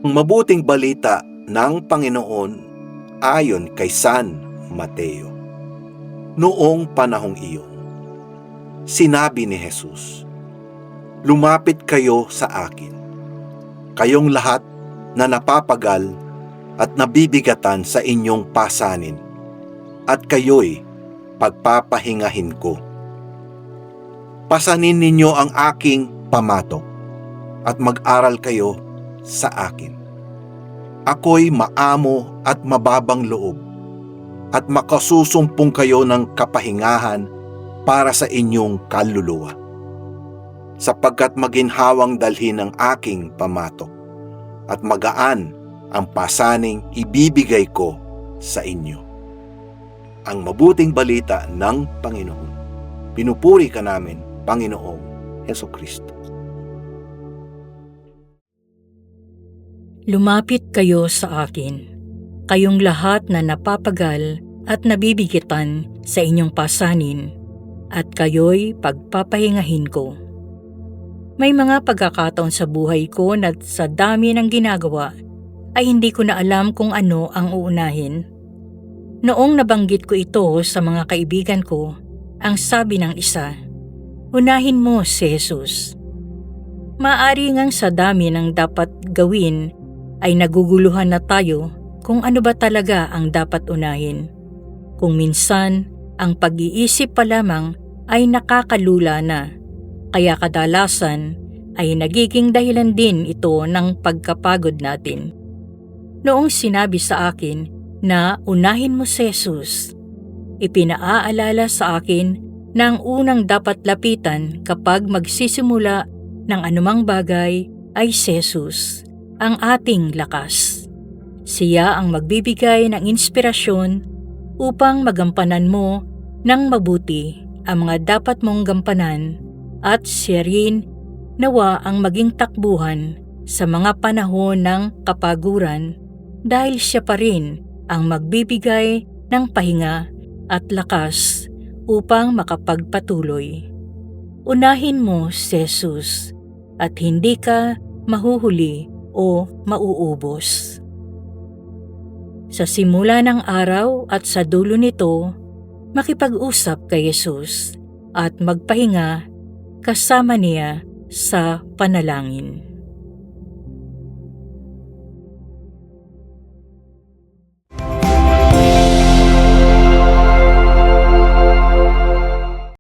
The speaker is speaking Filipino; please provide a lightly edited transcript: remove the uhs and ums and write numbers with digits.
Ang mabuting balita ng Panginoon ayon kay San Mateo. Noong panahong iyon, sinabi ni Jesus, "Lumapit kayo sa akin, kayong lahat na napapagal at nabibigatan sa inyong pasanin, at kayo'y pagpapahingahin ko. Pasanin ninyo ang aking pamatok at mag-aral kayo sa akin. Ako'y maamo at mababang loob, at makasusumpong kayo ng kapahingahan para sa inyong kaluluwa, sapagkat maginhawang dalhin ng aking pamatok at magaan ang pasaning ibibigay ko sa inyo." Ang mabuting balita ng Panginoon. Pinupuri ka namin, Panginoong Hesukristo. Lumapit kayo sa akin, kayong lahat na napapagal at nabibigitan sa inyong pasanin, at kayo'y pagpapahingahin ko. May mga pagkakataon sa buhay ko na sa dami ng ginagawa ay hindi ko na alam kung ano ang uunahin. Noong nabanggit ko ito sa mga kaibigan ko, ang sabi ng isa, "Unahin mo si Jesus." Maaari ngang sa dami ng dapat gawin ay naguguluhan na tayo kung ano ba talaga ang dapat unahin. Kung minsan, ang pag-iisip pa lamang ay nakakalula na, kaya kadalasan ay nagiging dahilan din ito ng pagkapagod natin. Noong sinabi sa akin na unahin mo si Jesus, ipinaalala sa akin na ang unang dapat lapitan kapag magsisimula ng anumang bagay ay si Jesus, ang ating lakas. Siya ang magbibigay ng inspirasyon upang magampanan mo ng mabuti ang mga dapat mong gampanan, at siya rin nawa ang maging takbuhan sa mga panahon ng kapaguran, dahil siya pa rin ang magbibigay ng pahinga at lakas upang makapagpatuloy. Unahin mo si Jesus at hindi ka mahuhuli o mauubos. Sa simula ng araw at sa dulo nito, makipag-usap kay Jesus at magpahinga kasama niya sa panalangin.